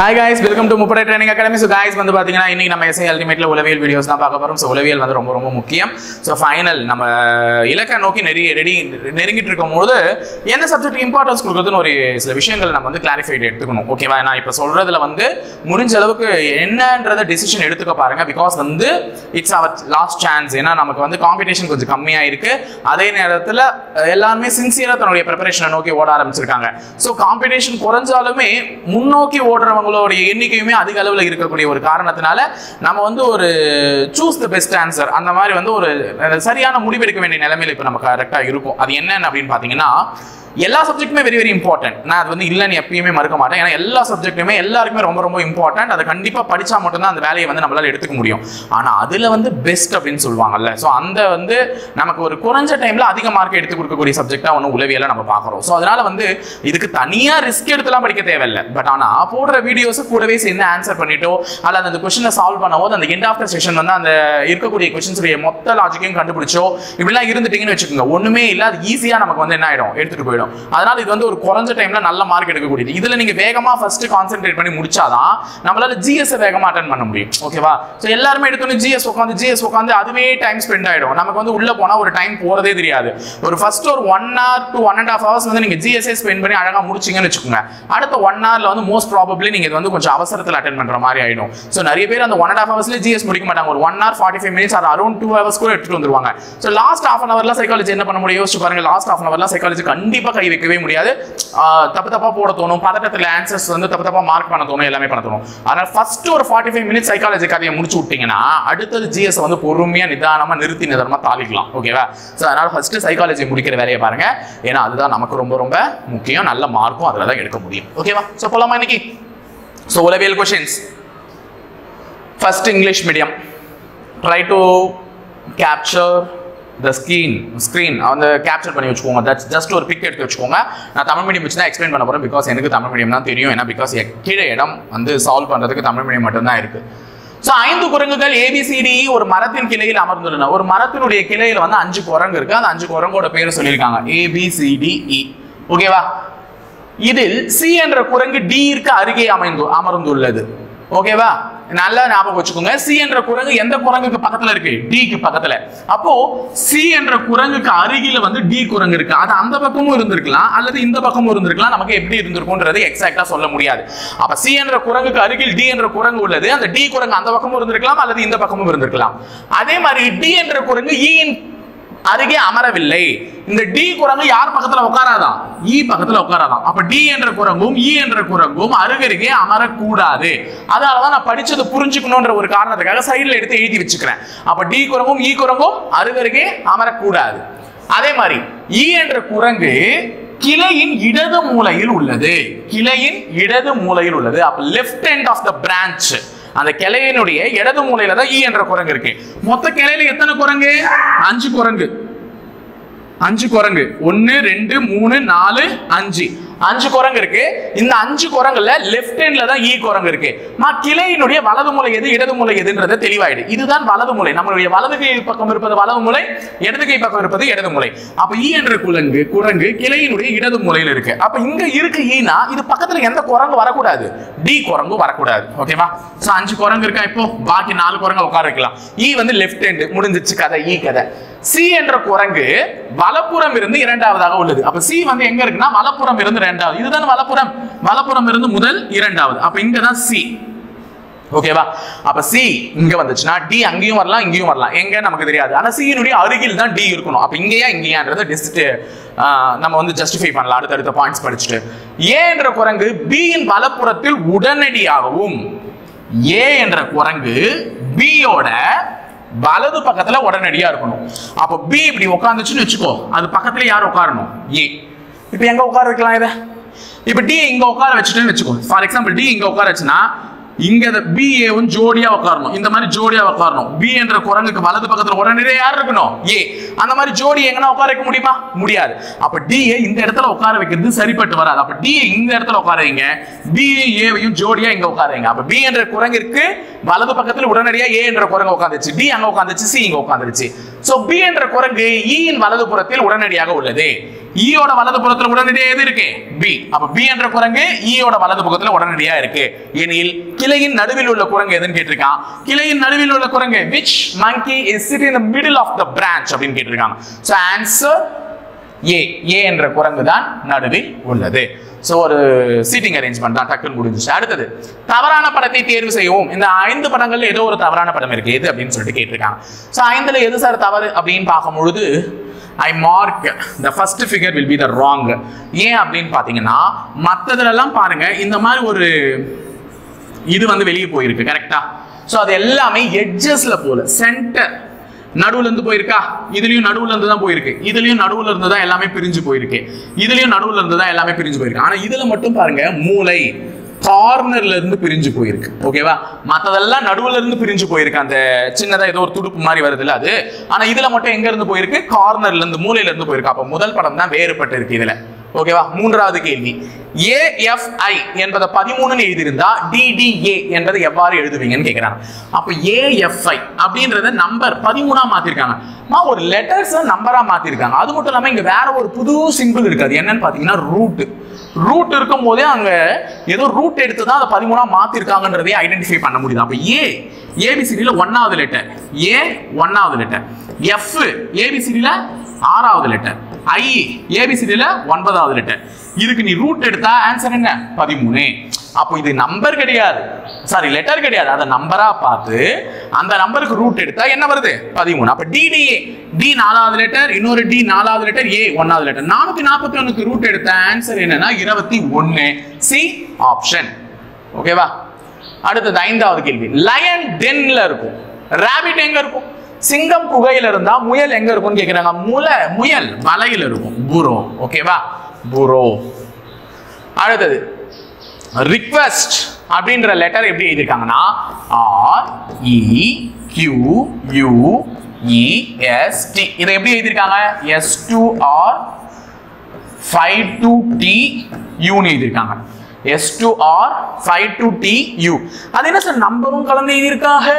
Hi guys, welcome to Mupade Training Academy. So guys, வந்து பாத்தீங்கன்னா இன்னைக்கு நம்ம SA Ultimate உளவியல் வீடியோஸ் தான் பார்க்க போறோம். So உளவியல் வந்து ரொம்ப முக்கியம். So ஃபைனல் நம்ம இலக்க நோக்கி நெருங்கிட்டு இருக்கும்போது என்ன சப்ஜெக்ட் இம்பார்ட்டன்ஸ் கொடுக்கிறதுன்னு ஒரு சில விஷயங்கள் நம்ம வந்து கிளாரிஃபைட் எடுத்துக்கணும். ஓகேவா? நான் இப்ப சொல்றதுல வந்து முடிஞ்ச அளவுக்கு என்னன்றத டிசிஷன் எடுத்துக்க பாருங்க. பிகாஸ் வந்து இட்ஸ் அவர் லாஸ்ட் சான்ஸ். ஏன்னா நமக்கு வந்து காம்படிஷன் கொஞ்சம் கம்மியா இருக்கு. அதே நேரத்துல எல்லாருமே சின்சியரா தன்னுடைய ப்ரிப்பரேஷனை நோக்கி ஓட ஆரம்பிச்சிருக்காங்க. ஸோ காம்படிஷன் குறைஞ்சாலுமே முன்னோக்கி ஓடுறவங்களோட எண்ணிக்கையுமே அதிக அளவில் இருக்கக்கூடிய ஒரு காரணத்தினால நம்ம வந்து ஒரு சூஸ் தி பெஸ்ட் ஆன்சர் அந்த மாதிரி வந்து ஒரு சரியான முடிவெடுக்க வேண்டிய நிலைமையில இப்போ நம்ம கரெக்டா இருக்கும். அது என்னன்னு அப்படின்னு பாத்தீங்கன்னா எல்லா சப்ஜெக்ட்டுமே வெரி இம்பார்ட்டன்ட். நான் அது வந்து இல்லைன்னு எப்பயுமே மறுக்க மாட்டேன். ஏன்னா எல்லா சப்ஜெக்ட்டுமே எல்லாருக்குமே ரொம்ப இம்பார்ட்டன்ட். அதை கண்டிப்பா படிச்சா மட்டும்தான் அந்த வேலையை வந்து நம்மளால எடுத்துக்க முடியும். ஆனா அதுல வந்து பெஸ்ட் அப்படின்னு சொல்லுவாங்கல்ல, ஸோ அந்த வந்து நமக்கு ஒரு குறைஞ்ச டைம்ல அதிக மார்க் எடுத்து கொடுக்கக்கூடிய சப்ஜெக்டா ஒன்று உளவியலை நம்ம பார்க்குறோம். ஸோ அதனால வந்து இதுக்கு தனியா ரிஸ்க் எடுத்துலாம் படிக்க தேவையில்லை. பட் ஆனா போடுற வீடியோஸ் கூடவே சேர்ந்து ஆன்சர் பண்ணிட்டோ அல்லது அந்த கொஸ்டினை சால்வ் பண்ணும்போது அந்த எண்ட் ஆஃப் த செஷன் வந்து அந்த இருக்கக்கூடிய கொஸ்டின்ஸ் மொத்த லாஜிக்கையும் கண்டுபிடிச்சோ இப்படிலாம் இருந்துட்டீங்கன்னு வச்சுக்கோங்க, ஒண்ணுமே இல்லை, அது ஈஸியா நமக்கு வந்து என்ன ஆயிடும், எடுத்துட்டு போயிடும். அதனால இது வந்து ஒரு குறைஞ்ச டைம்ல நல்ல மார்க் எடுக்கக்கூடியது. இதுல நீங்க வேகமா ஃபர்ஸ்ட் கான்சென்ட்ரேட் பண்ணி முடிச்சாதான் நம்மளால ஜிஎஸ் வேகமா அட்டெண்ட் பண்ண முடியும். ஓகேவா? சோ எல்லாரும் எடுத்தோன்னு ஜிஎஸ் உட்காந்து அதுவே டைம் ஸ்பெண்ட் ஆயிடும். நமக்கு வந்து உள்ள போனா ஒரு டைம் போறதே தெரியாது. ஒரு ஃபர்ஸ்ட் ஒரு 1 hour to 1.5 hours வந்து நீங்க ஜிஎஸ் ஸ்பெண்ட் பண்ணி அழகா முடிச்சீங்கன்னு வச்சுக்கோங்க, அடுத்த 1 hourல வந்து மோஸ்ட் ப்ராபபிலி நீங்க இது வந்து கொஞ்சம் அவசரத்துல அட்டெண்ட் பண்ற மாதிரி ஆயிடும். சோ நிறைய பேர் அந்த 1.5 hoursல ஜிஎஸ் முடிக்க மாட்டாங்க. ஒரு 1 hour 45 minutes or around 2 hours கூட எடுத்துட்டு வந்துருவாங்க. சோ லாஸ்ட் half an hourல சைக்காலஜி என்ன பண்ண முடியும் யோசிச்சு பாருங்க. லாஸ்ட் half an hourல சைக்காலஜி கண்டிப்பா கை வைக்கவே முடியாது. தப்பா போட தோணும், பதட்டத்துல ஆன்சர்ஸ் வந்து தப்பா மார்க் பண்ண தோணும், எல்லாமே பண்ண தோணும். அதனால ஃபர்ஸ்ட் ஒரு 45 minutes சைக்காலஜி கதையை முடிச்சு விட்டீங்கன்னா அடுத்தது ஜிஎஸ் வந்து பொறுமையா நிதானமா நிறுத்தி நிதானமா தாளிக்கலாம். ஓகேவா? சோ அதனால ஃபர்ஸ்ட் சைக்காலஜி முடிக்கிற வேலையை பாருங்க. ஏன்னா அதுதான் நமக்கு ரொம்ப முக்கியம். நல்ல மார்க்கும் அதுல தான் எடுக்க முடியும். ஓகேவா? சோ போலாமா இன்னைக்கு? சோ உளவியல் questions. First English medium. Try to capture the screen அந்த கேப்சர் பண்ணி வச்சுக்கோங்க. தட்ஸ் ஜஸ்ட் ஒரு பிக் எடுத்து வச்சுக்கோங்க. நான் தமிழ் மீடியம் வச்சு தான் எக்ஸ்பிளைன் பண்ண போறேன். பிகாஸ் எனக்கு தமிழ் மீடியம் தான் தெரியும். ஏன்னா பிகாஸ் கீழே இடம் வந்து சால்வ் பண்றதுக்கு தமிழ் மீடியம் மட்டும் தான் இருக்கு. சோ 5 குரங்குகள் ABCD ஒரு மரத்தின் கிளையில் அமர்ந்துள்ளன. ஒரு மரத்தினுடைய கிளையில வந்து 5 குரங்கு இருக்கு. அந்த 5 குரங்கோட பேரை சொல்லியிருக்காங்க ABCDE. ஓகேவா? இதில் C என்ற குரங்கு D க்கு அருகே அமர்ந்துள்ளது. ஓகேவா? நல்லா ஞாபகம் வச்சுக்கோங்க. C என்ற குரங்கு எந்த குரங்குக்கு பக்கத்துல இருக்கு? D க்கு பக்கத்துல. அப்போ C என்ற குரங்குக்கு அருகில வந்து D குரங்கு இருக்கு. அது அந்த பக்கமும் இருந்திருக்கலாம் அல்லது இந்த பக்கமும் இருந்திருக்கலாம். நமக்கு எப்படி இருந்திருக்கும்ன்றது எக்ஸாக்ட்டா சொல்ல முடியாது. அப்ப C என்ற குரங்குக்கு அருகில் D என்ற குரங்கு உள்ளது. அந்த D குரங்கு அந்த பக்கமும் இருந்திருக்கலாம் அல்லது இந்த பக்கமும் இருந்திருக்கலாம். அதே மாதிரி D என்ற குரங்கு E இன் அருகே அமரவில்லை. இந்த D குரங்கு யார் பக்கத்துல உட்காராதான்? E பக்கத்துல உட்காராதான். அப்ப D என்ற குரங்கும் E என்ற குரங்கும் அருகருகே அமரக்கூடாது. அதனாலதான் நான் படிச்சது புரிஞ்சுக்கணும்ன்ற ஒரு காரணத்துக்காக சைடுல எடுத்து எழுதி வச்சுக்கிறேன். அப்ப D குரங்கும் E குரங்கும் அருகருகே அமரக்கூடாது. அதே மாதிரி E என்ற குரங்கு கிளையின் இடது மூலையில் உள்ளது. கிளையின் இடது மூலையில் உள்ளது. அப்ப left end of the branch, அந்த கிளையினுடைய இடது மூலையில தான் E என்ற குரங்கு இருக்கு. மொத்த கிளையில எத்தனை குரங்கு? 5 குரங்கு. 5 குரங்கு. 1 2 3 4 5 குரங்கு இருக்கு. இந்த 5 குரங்குல லெஃப்ட் ஹேண்ட்ல தான் E குரங்கு இருக்கு. நான் கிளையினுடைய வலது மூலை எது இடது மூலை எதுன்றது தெளிவாயிடு. இதுதான் வலது மூலை. நம்மளுடைய வலது கை பக்கம் இருப்பது வலது மூலை, இடது கை பக்கம் இருப்பது இடது மூலை. அப்ப E என்ற குரங்கு கிளையினுடைய இடது மூலையில் இருக்கு. அப்ப இங்க இருக்கு Eனா இது பக்கத்துல எந்த குரங்கு வரக்கூடாது? D குரங்கு வரக்கூடாது. ஓகேவா? சோ 5 குரங்கு இருக்கா. இப்போ பாக்கி 4 குரங்கு உட்கார வைக்கலாம். E வந்து லெஃப்ட் ஹேண்ட் முடிஞ்சிச்சு கதை. E கதை. C என்ற குரங்கு வலப்புறம் இருந்து இரண்டாவதாக உள்ளது. அப்ப C வந்து எங்க இருக்குன்னா வலப்புறம் இருந்து இரண்டாவது. இதுதான் வலப்புறம் இருந்து முதல் இரண்டாவது. அப்ப இங்க தான் C. ஓகேவா? அப்ப C இங்க வந்துச்சுன்னா D அங்கேயும் வரலாம் இங்கேயும் வரலாம். எங்க நமக்கு தெரியாது. ஆனா C னுடைய அருகில் தான் D இருக்கணும். அப்ப இங்கேயான்றத நம்ம வந்து ஜஸ்டிஃபை பண்ணலாம் அடுத்த பாயிண்ட்ஸ் படிச்சுட்டு. A என்ற குரங்கு B இன் வலப்புறத்தில் உடனடியாகவும், A என்ற குரங்கு B யோட வலது பக்கத்துல உடனடியா இருக்கணும். அப்ப B இப்படி உட்கார்ந்துச்சுன்னு வச்சுக்கோ, அது பக்கத்துல யார் உட்காரணும்? A. இப்ப எங்க உட்கார வைக்கலாம் இத? இப்ப D இங்க உட்கார வச்சுட்டேன்னு வச்சுக்கோ. ஃபார் எக்ஸாம்பிள் D இங்க உட்கார வச்சுனா இங்க B A ஜோடியா உட்காரணும். இந்த மாதிரி ஜோடியா உட்காரணும். B என்ற குரங்குக்கு வலது பக்கத்துல உடனடியா யார் இருக்கணும்? A. அந்த மாதிரி ஜோடி எங்கனா உட்கார வைக்க முடியுமா? முடியாது. அப்ப D இந்த இடத்துல உட்கார வைக்கிறது சரிப்பட்டு வராது. அப்ப D இந்த இடத்துல உட்கார வைங்க, B A ஜோடியா இங்க உட்கார வைங்க. அப்ப B என்ற குரங்கிற்கு வலது பக்கத்துல உடனடியா A என்ற குரங்கு உட்கார்ந்துச்சு. D அங்க உட்கார்ந்துச்சு, C இங்க உட்கார்ந்துச்சு. சோ B என்ற குரங்கு E இன் வலது புறத்தில் உடனடியாக உள்ளது. ஈயோட வலது புறத்துல உடனடியாக எது இருக்கு பி. அப்ப பி என்ற குரங்கு ஈயோட வலது பக்கத்துல உடனடியா இருக்கு. எனில் கிளையின் நடுவில் உள்ள குரங்கு எதுன்னு கேட்டிருக்கான். கிளையின் நடுவில் உள்ள குரங்கு which monkey is sitting in the middle of the branch அப்படின்னு கேட்டிருக்காங்க. So answer A. A என்ற குரங்கு தான் நடுவில் உள்ளது. சோ ஒரு சீட்டிங் அரேஞ்ச்மெண்ட் தான் டக்குன்னு முடிஞ்சிச்சு. அடுத்தது தவறான படத்தை தேர்வு செய்யவும். இந்த 5 படங்கள்ல ஏதோ ஒரு தவறான படம் இருக்கு எது அப்படின்னு சொல்லிட்டு கேட்டிருக்காங்க. சோ 5ல எது சார் தவறு அப்படின்னு பார்க்கும்பொழுது I mark the first figure will be the wrong. ஏன் அப்படின்னு பாத்தீங்கன்னா மத்ததுல எல்லாம் பாருங்க இந்த மாதிரி ஒரு இது வந்து வெளியே போயிருக்கு கரெக்டா. சோ அது எல்லாமே எட்ஜஸ்ல போல சென்டர் நடுவுல இருந்து போயிருக்கா. இதுலயும் நடுவுல இருந்து தான் போயிருக்கு. இதுலயும் நடுவுல இருந்து தான் எல்லாமே பிரிஞ்சு போயிருக்கு. இதுலயும் நடுவுல இருந்து தான் எல்லாமே பிரிஞ்சு போயிருக்கு. ஆனா இதுல மட்டும் பாருங்க மூளை கார்னர்ல இருந்து பிரிஞ்சு போயிருக்கு. ஓகேவா. மத்ததெல்லாம் நடுவுல இருந்து பிரிஞ்சு போயிருக்கு. அந்த சின்னதா ஏதோ ஒரு துடுப்பு மாதிரி வருதுல்ல அது. ஆனா இதுல மட்டும் எங்க இருந்து போயிருக்கு கார்னர்ல இருந்து மூலையில இருந்து போயிருக்கு. அப்ப முதல் படம் தான் வேறுபட்டு இருக்கு இதுல. ஓகேவா. மூன்றாவது கேள்வி AFI என்பதை 13 எழுதியிருந்தா DDA என்பதை எவ்வாறு எழுதுவீங்கன்னு கேட்கிறாங்க. அப்ப AFI அப்படின்றத நம்பர் 13 மாத்திருக்காங்க. ஒரு லெட்டர்ஸ் நம்பரா மாத்திருக்காங்க. அது மட்டும் இல்லாம இங்க வேற ஒரு புது சிம்பிள் இருக்கு. என்னன்னு பாத்தீங்கன்னா ரூட் இருக்கும் போதே அங்க ஏதோ ரூட் எடுத்து தான் அதை 13 மாத்திருக்காங்கன்றதை ஐடென்டிஃபை பண்ண முடியுது. அப்ப ABCDல 1வது லெட்டர், A 1வது லெட்டர், F ABCDல 6வது லெட்டர், I ABCDல 9வது லெட்டர். இதுக்கு நீ ரூட் எடுத்தா ஆன்சர் என்ன 13. அப்போ இது நம்பர் கிடையாது, சாரி லெட்டர் கிடையாது, அதை நம்பரா பார்த்து அந்த நம்பருக்கு ரூட் எடுத்தா என்ன வருது 13. அப்ப DDA D 4வது லெட்டர், இன்னொரு D 4வது லெட்டர், A 1வது லெட்டர். 441க்கு ரூட் எடுத்த ஆன்சர் என்னன்னா 21. C option. ஓகேவா. அடுத்தது 5வது கேள்வி லயன் டென்ல இருக்கும், ராபிட் எங்க இருக்கும்? சிங்கம் குகையில இருந்தா முயல் எங்க இருக்கும்னு கேக்குறாங்க. முயல் மலையில இருக்கும், புரோ. ஓகேவா, புரோ. அடுத்தது ரிக்வெஸ்ட் அப்படின்ற லெட்டர் எப்படி எழுதிருக்காங்கன்னா REQUEST. இதை எப்படி எழுதிருக்காங்க? S2R 52TU ன்னு எழுதிருக்காங்க. S2R 52TU. அது என்ன சார் நம்பரும் கலந்து எழுதிருக்காங்க,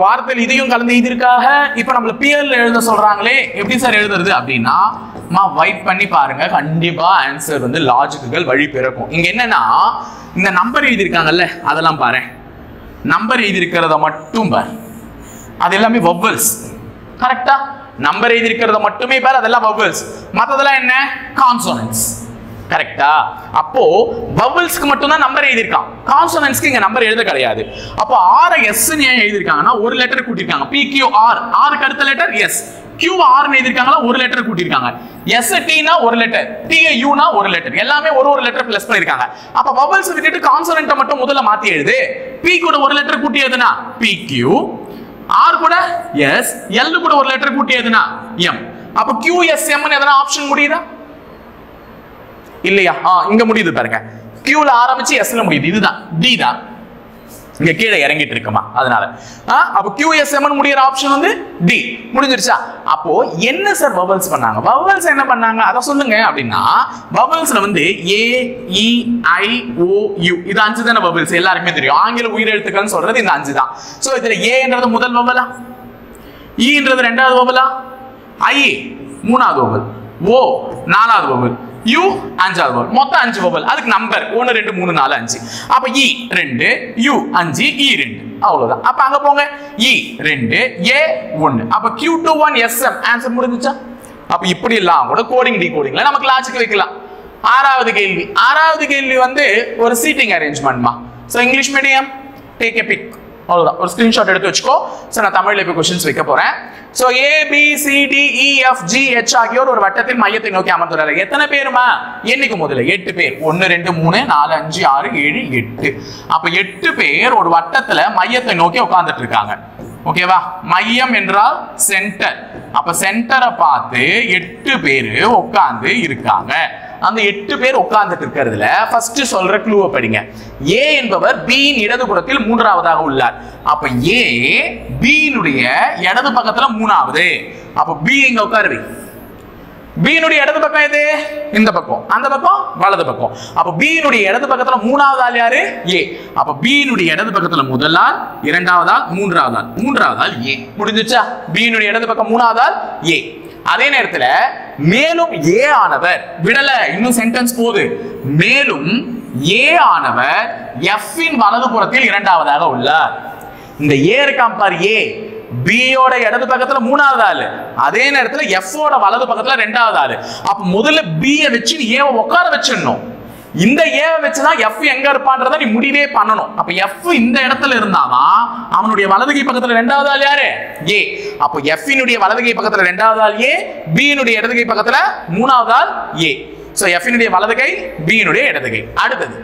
வார்த்தையில் இதையும் கலந்து எழுதிருக்காங்க. இப்ப நம்மள பியர்ல எழுத சொல்றாங்களே, எப்படி சார் எழுதுறது அப்படின்னா வெயிட் பண்ணி பாருங்க, கண்டிப்பா ஆன்சர் வந்து லாஜிக்குகள் வழி பிறக்கும். இங்க என்னன்னா இந்த நம்பர் எழுதிருக்காங்கல்ல அதெல்லாம் பாரு, நம்பர் எழுதிருக்கிறத மட்டும் பாரு, அது எல்லாமே வவ்வல்ஸ். கரெக்டா? நம்பர் எழுதிருக்கிறத மட்டுமே பாரு, அதெல்லாம் வவ்வல்ஸ். மத்ததெல்லாம் என்ன? கான்சோனன்ட்ஸ். கரெக்டா? அப்போ வவ்வல்ஸ்க்கு மட்டும் தான் நம்பர் எழுதிருக்கான், கான்சோனன்ட்ஸ்க்கு இங்க நம்பர் எழுத கிடையாது. அப்போ R S ன்னு ஏன் எழுதிருக்காங்கன்னா ஒரு லெட்டர் கூட்டிருக்காங்க. PQR, R க்கு அடுத்த லெட்டர் S. QR ன்னு எழுதிருக்காங்களா ஒரு லெட்டர் கூட்டிருக்காங்க. S T னா ஒரு லெட்டர், T U னா ஒரு லெட்டர், எல்லாமே ஒரு லெட்டர் பிளஸ் பண்ணிருக்காங்க. அப்ப வவ்வல்ஸ் விட்டுட்டு கான்சோனன்ட்ட மட்டும் முதல்ல மாத்தி எழுது. P கூட ஒரு லெட்டர் கூட்டி எழுதுனா PQ, R கூட S, L கூட ஒரு லெட்டர் கூட்டி எழுதுனா M. அப்ப QSM ன்னு எதனா ஆப்ஷன் முடியுதா? இல்லையா? இங்க முடியுது பாருங்க, Q ல ஆரம்பிச்சு S ல முடியுது. இதுதான் D தான், இங்க கீழே இறங்கிட்டு இருக்குமா அதனால. அப்ப QSM ன்னு முடியற ஆப்ஷன் வந்து D. முடிஞ்சிருச்சா? அப்போ என்ன சார் வவ்வல்ஸ் பண்ணாங்க? வவ்வல்ஸ் என்ன பண்ணாங்க அத சொல்லுங்க அப்படின்னா, வவ்வல்ஸ்ல வந்து A E I O U இது 5 தான வவ்வல்ஸ், எல்லாருக்குமே தெரியும். ஆங்கில உயிரெழுத்துக்கள்னு சொல்றது இந்த 5 தான். சோ இதுல A ன்றது முதல் வவ்வலா, E ன்றது இரண்டாவது வவ்வலா, I மூணாவது வவ்வல், O நாலாவது வவ்வல், U அஞ்சாவது வவ்வல். மொத்தம் 5 வவ்வல். அதுக்கு நம்பர் 1 2 3 4 5. அப்ப E 2 U 5 E 2 அவ்வளவுதான். அப்ப அங்க போங்க, E 2 A 1. அப்ப Q21 SM ஆன்சர் முடிஞ்சுச்சா? அப்ப இப்படி எல்லாம் கூட கோடிங் டிகோடிங்ல நமக்கு லாஜிக் வைக்கலாம். ஆறாவது கேள்வி வந்து ஒரு சீட்டிங் அரேஞ்ச்மென்ட்மா. So English medium take a pick, அவ்வளவுதான். ஒரு ஸ்கிரீன்ஷாட் எடுத்து வச்சுக்கோ. சோ நான் தமிழ்ல இப்ப क्वेश्चंस வைக்க போறேன். So A B C D E F G H ஆகியோர் ஒரு வட்டத்தின் மையத்தை நோக்கி அமர்ந்துள்ளார்கள். எத்தனை பேருமா? எண்ணிக்கை முதல்ல 8 பேர். 1 2 3 4 5 6 7 8. அப்ப 8 பேர் ஒரு வட்டத்துல மையத்தை நோக்கி உட்கார்ந்துட்டு இருக்காங்க. ஓகேவா? மையம் என்றால் சென்டர். அப்ப சென்டரை பார்த்து 8 பேர் உட்கார்ந்து இருக்காங்க. அந்த 8 பேர் உட்கார்ந்துட்டு இருக்கிறதுல ஃபர்ஸ்ட் சொல்ற க்ளூவை படிங்க. A என்பவர் B இன் இடதுபுறத்தில் மூன்றாவதாக உள்ளார். அப்ப A B னுடைய இடது பக்கத்துல மூணாவது. அப்ப B எங்க உட்காருவி? B னுடைய இடது பக்கம் எது? இந்த பக்கம். அந்த பக்கம் வலது பக்கம். அப்ப B னுடைய இடது பக்கத்துல மூணாவது ஆள் யாரு? A. அப்ப B னுடைய இடது பக்கத்துல முதல் ஆள், இரண்டாவது ஆள், மூன்றாவது ஆள் A. முடிஞ்சுச்சா? B னுடைய இடது பக்கம் மூணாவது ஆள் A. அதே நேரத்துல மேலும் ஏ ஆனவர் விடல இன்னும் சென்டென்ஸ் போகுது மேலும் ஏ ஆனவர் எஃப் இன் வலதுபுறத்தில் இரண்டாவதாக உள்ளார். இந்த ஏ இருக்காம் பார் ஏ பி யோட இடது பக்கத்துல மூணாவது ஆளு அதே நேரத்துல எஃப் ஓட வலது பக்கத்துல ரெண்டாவது ஆளு. அப்ப முதல்ல பி வச்சு ஏ உட்கார வச்சிடணும். இந்த ஏ வச்சுதான் எஃப் எங்க இருப்பான்றத நீ முடிவே பண்ணணும். அப்ப எஃப் இந்த இடத்துல இருந்தாதான் அவனுடைய வலதுகை பக்கத்துல ரெண்டாவது ஆள் யாரு ஏ. அப்ப எஃப் இனுடைய வலதுகை பக்கத்துல ரெண்டாவது ஆள் ஏ பி இனுடைய இடதுகை பக்கத்துல மூணாவது ஆள் ஏ. சோ எஃப் இனுடைய வலதுகை பி இனுடைய இடதுகை. அடுத்தது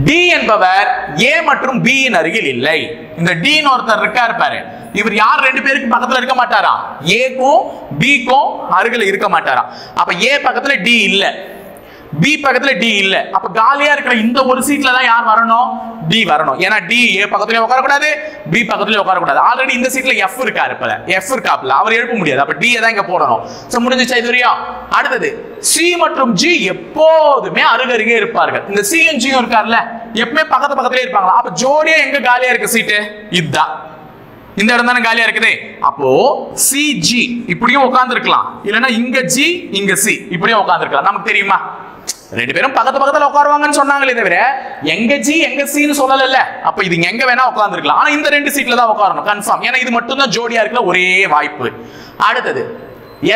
டி என்பவர் ஏ மற்றும் பி இன் அருகில் இல்லை. இந்த டி ன்னு ஒருத்தர் இருக்காரு பாரு இவர் யார் ரெண்டு பேருக்கு பக்கத்துல இருக்க மாட்டாரா ஏக்கும் பிக்கும் அருகில் இருக்க மாட்டாரா. அப்ப ஏ பக்கத்துல டி இல்ல பி பக்கத்துல டி இல்ல. அப்ப காலியா இருக்கிற இந்த ஒரு சீட்ல தான் யார் வரணும் டி வரணும். ஏன்னா டி ஏ பக்கத்துலயே உட்கார கூடாது பி பக்கத்துலயே உட்கார கூடாது. ஆல்ரெடி இந்த சீட்ல எஃப் இருக்காரு இப்ப எஃப் இருக்காப்ல அவர் எழுப்ப முடியாது. அப்ப டி தான் இங்க போடணும். சோ முடிஞ்சிச்சா இதுவரையா. அடுத்தது சி மற்றும் ஜி எப்போதுமே அருகருகே இருப்பார்கள். இந்த சியும் ஜியும் இருக்கார்ல எப்பவுமே பக்கத்துல இருப்பாங்களா. அப்ப ஜோடியா எங்க காலியா இருக்கு சீட்டு இதுதான் இந்த இடம் தானே காலியா இருக்குது. அப்போ சி ஜி இப்படியும் உட்கார்ந்து இருக்கலாம் இல்லைன்னா இங்க ஜி இங்க சி இப்படியும் உட்கார்ந்து இருக்கலாம். நமக்கு தெரியுமா ரெண்டு பேரும் பக்கத்துல உட்காருவாங்கன்னு சொன்னாங்களே தவிர எங்க ஜி எங்க சின்னு சொல்லல. அப்ப இது எங்க வேணா உட்கார்ந்து இருக்கலாம். ஆனா இந்த ரெண்டு சீட்ல தான் உட்காரணும் கன்ஃபார்ம். ஏன்னா இது மட்டும் தான் ஜோடியா இருக்கிற ஒரே வாய்ப்பு. அடுத்தது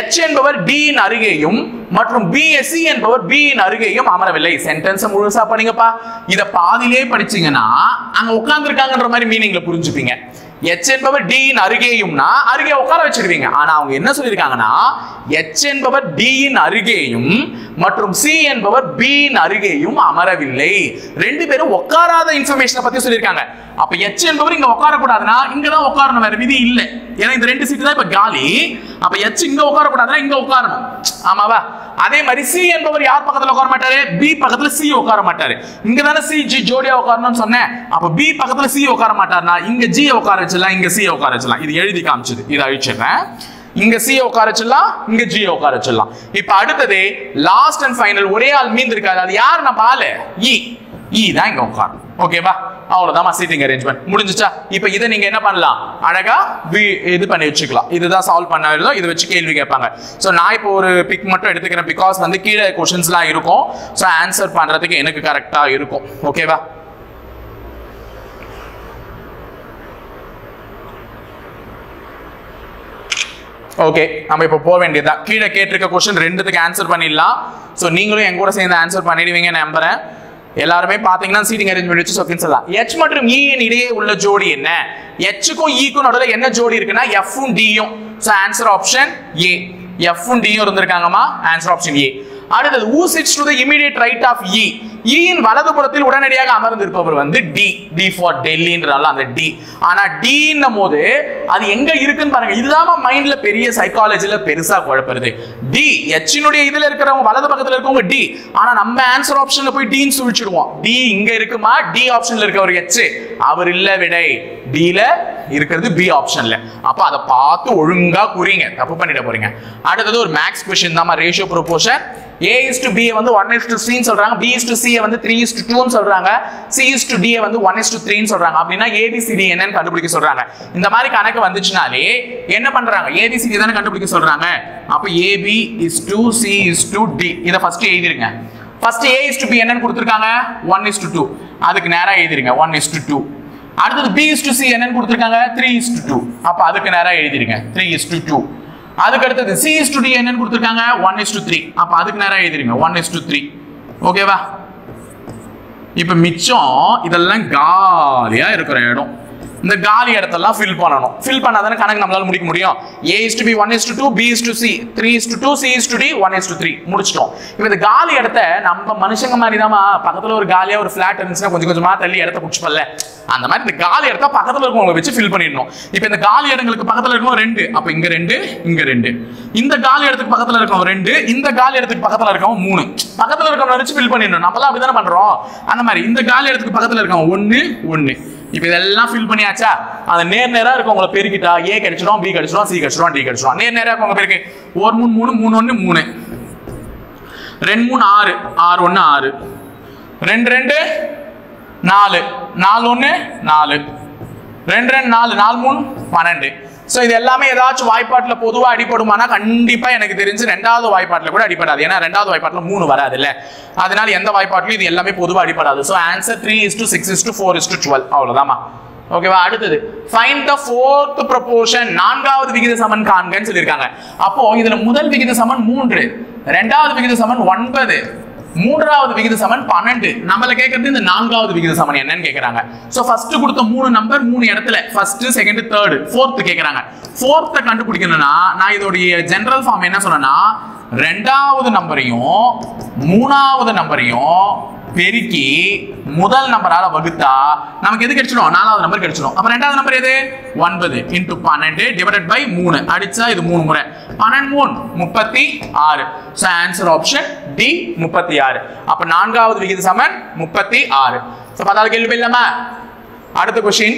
H என்பவர் D இன் அருகேயும் மற்றும் BSC என்பவர் B இன் அருகேயும் அமரவில்லை. சென்டென்ஸ் முழுசா படிங்கப்பா. இத பாதியிலே படிச்சீங்கன்னா அங்க உட்கார்ந்து இருக்காங்கன்ற மாதிரி மீனிங்ல புரிஞ்சுப்பீங்க. H என்பவர் D இன் அருகேயும்னா அருகே உட்கார வச்சிருவீங்க. ஆனா அவங்க என்ன சொல்லிருக்காங்கன்னா H என்பவர் D இன் அருகேயும் மற்றும் C என்பவர் B இன் அருகேயும் அமரவில்லை. ரெண்டு பேரும் உட்காராத இன்ஃபர்மேஷனை பத்தி சொல்லிருக்காங்க. அப்ப H என்பவர் இங்க உட்கார கூடாதுன்னா இங்க தான் உட்காரணும் வேற விதி இல்ல. ஏன்னா இந்த ரெண்டு சீட் தான் இப்ப காலி. அப்ப H இங்க உட்கார கூடாதுன்னா இங்க உட்காரணும். ஆமாவா. அதே மாதிரி C என்பவர் யார் பக்கத்துல உட்கார மாட்டாரு B பக்கத்துல C உட்கார மாட்டாரு. இங்க தானே C G ஜோடியா உட்காரணும்னு சொன்னேன். அப்ப B பக்கத்துல C உட்கார மாட்டாருன்னா இங்க G உட்கார வச்சிடலாம் இங்க C உட்கார வச்சிடலாம். இது எழுதி காமிச்சது இதை அழிச்சிடுறேன். இங்க C உட்கார வச்சிடலாம் இங்க G உட்கார வச்சிடலாம். இப்ப அடுத்தது லாஸ்ட் அண்ட் ஃபைனல் ஒரே ஆள் மீந்து இருக்காது. அது யார் நம்ம ஆளு E தான் இங்க உட்காரணும். ஓகேவா. அவ்வளவுதான் சீட்டிங் அரேஞ்ச்மெண்ட் முடிஞ்சுச்சா. இப்ப இதை நீங்க என்ன பண்ணலாம் அழகா இது பண்ணி வச்சுக்கலாம். இதுதான் சால்வ் பண்ண இதை வச்சு கேள்வி கேட்பாங்க. சோ நான் இப்போ ஒரு பிக் மட்டும் எடுத்துக்கிறேன். பிகாஸ் வந்து கீழே क्वेश्चंसலாம் இருக்கும். சோ ஆன்சர் பண்றதுக்கு எனக்கு கரெக்டா இருக்கும். ஓகேவா. ஓகே நம்ம இப்போ போக வேண்டியதா. கீழே கேட்டிருக்க क्वेश्चन ரெண்டுத்துக்கு ஆன்சர் பண்ணிடலாம். சோ நீங்களும் என் கூட சேர்ந்து ஆன்சர் பண்ணிடுவீங்க நம்புறேன். எல்லாருமே பாத்தீங்கன்னா சீட்டிங் அரேஞ்ச்மெண்ட் வச்சு சொல்லுங்க சொல்லலாம். H மற்றும் E இன் இடையே உள்ள ஜோடி என்ன? H க்கும் E க்கும் நடுவுல என்ன ஜோடி இருக்குன்னா F உம் D யும். So answer option A. F உம் D யும் இருந்திருக்காங்கமா. Answer option A. அடுத்தது who sits to the immediate right of E? E இன் வலதுபுறத்தில் உடனடியாக அமர்ந்திருப்பவர் வந்து D. D for டெல்லின்றனால அந்த D. ஆனா D ன்னும்போது அது எங்க இருக்குன்னு பாருங்க. இதுதான் மைண்ட்ல பெரிய சைக்காலஜில பெருசா குழப்பறது. D H னுடைய இதுல இருக்கிறவங்க வலது பக்கத்துல இருக்கவங்க D. ஆனா நம்ம ஆன்சர் ஆப்ஷன்ல போய் D ன்னு சொல்லிடுவோம். D இங்க இருக்குமா D ஆப்ஷன்ல இருக்கவர் H. அவர் இல்ல விடை. D ல இருக்கிறது B ஆப்ஷன்ல. அப்ப அத பார்த்து ஒழுங்கா குறிங்க. தப்பு பண்ணிட போறீங்க. அடுத்தது ஒரு மேக்ஸ் क्वेश्चन தான் ratio proportion. A is to B வந்து 1:3 ன்னு சொல்றாங்க. B is to C வந்து 3:2 ன்னு சொல்றாங்க. C is to D வந்து 1:3 ன்னு சொல்றாங்க. அப்படினா ABCD என்னன்னு கண்டுபிடிக்க சொல்றாங்க. இந்த மாதிரி கணக்கு வந்துச்சுனாலே என்ன பண்றாங்க? ABCD தான கண்டுபிடிக்க சொல்றாங்க. அப்ப AB is to C is to D. இத ஃபர்ஸ்ட் எழுதிருங்க. First A is to B என்னன்னு கொடுத்திருக்காங்க 1:2. அதுக்கு நேரா எழுதிருங்க 1:2. அடுத்து B is to C என்னன்னு கொடுத்திருக்காங்க 3:2. அப்ப அதுக்கு நேரா எழுதிருங்க 3:2. அதுக்கு அடுத்து C is to D என்னன்னு கொடுத்திருக்காங்க 1:3. அப்ப அதுக்கு நேரா எழுதிருங்க 1:3. ஓகேவா. இப்ப மிச்சம் இதெல்லாம் காலியா இருக்கிற இடம். இந்த காலி இடத்தெல்லாம் ஃபில் பண்ணணும். ஃபில் பண்ணாதானே கணக்கு நம்மளால முடிக்க முடியும். A is to B 1:2, B is to C 3:2, C is to D 1:3 முடிச்சிட்டோம். இப்போ இந்த காலி இடத்தை நம்ம மனுஷங்க மாதிரி தான் பக்கத்துல ஒரு காலியா ஒரு ஃபிளாட் இருந்துச்சுன்னா கொஞ்சம் கொஞ்சமா தள்ளி இடத்த குடிச்சுப்பல்ல. அந்த மாதிரி இந்த காலி இடத்த பக்கத்துல இருக்கவங்க வச்சு ஃபில் பண்ணிடணும். இப்போ இந்த காலி இடங்களுக்கு பக்கத்துல இருக்கவங்க 2. அப்ப இங்க 2 இங்க 2. இந்த காலி இடத்துக்கு பக்கத்துல இருக்கவங்க 2. இந்த காலி இடத்துக்கு பக்கத்துல இருக்கவங்க 3. பக்கத்துல இருக்கவங்க வச்சு ஃபில் பண்ணிடணும். நம்மளாம் அப்படிதானே பண்றோம். அந்த மாதிரி இந்த காலி இடத்துக்கு பக்கத்துல இருக்கவங்க 1 1. இப்போ இதெல்லாம் ஃபில் பண்ணியாச்சா? அது நேரா இருக்கவங்கள பெருக்கிட்டா A கிடைச்சிடும், B கிடைச்சிடும், C கிடைச்சிடும், D கிடைச்சிடும். நேரா இருக்கவங்க பெருக்கு 1 3 3 3 1 3 2 3 6 6 1 6 2 2 4 4 1 4 2 2 4 4 3 12 சோ இது எல்லாமே ஏதாச்சும் வாய்ப்பாட்டுல பொதுவா அடிபடுமானா கண்டிப்பா எனக்கு தெரிஞ்சு ரெண்டாவது வாய்ப்பாட்டுல கூட அடிபடாது. ஏன்னா ரெண்டாவது வாய்ப்பாட்டுல 3 வராது இல்ல, அதனால எந்த வாய்ப்பாட்டிலும் இது எல்லாமே பொதுவா அடிபடாது. So answer 3:6:4:12 அவ்வளவுதாமா. ஓகேவா? அடுத்தது ஃபைண்ட் தி ஃபோர்த் ப்ரொபோர்ஷன், நான்காவது விகித சமன் காண்கன்னு சொல்லிருக்காங்க. அப்போ இதுல முதல் விகித சமன் 3, இரண்டாவது விகித சமன் 9, மூன்றாவது விகித சமன் 12. நம்மள கேக்குறது இந்த நான்காவது விகித சமன் என்னன்னு கேக்குறாங்க. சோ ஃபர்ஸ்ட் கொடுத்த 3 நம்பர் 3 இடத்துல ஃபர்ஸ்ட், செகண்ட், தேர்ட், ஃபோர்த் கேக்குறாங்க. ஃபோர்த் கண்டுபிடிக்கணும்னா நான் இதோட ஜெனரல் ஃபார்ம் என்ன சொன்னேன்னா, இரண்டாவது நம்பரையும் மூணாவது நம்பரையும் பெருக்கி முதல் நம்பரால வகுத்தா நமக்கு எது கிடைச்சிடும்? நாலாவது நம்பர் கிடைச்சிடும். அப்ப ரெண்டாவது நம்பர் எது? 9 × 12 டிவைடட் பை 3 அடிச்சா இது 3 முறை 12 36. So answer option D 36. அப்ப நான்காவது விகித சமன் 36. சோ பத்தாவது கேள்வி இல்லமா. அடுத்த question,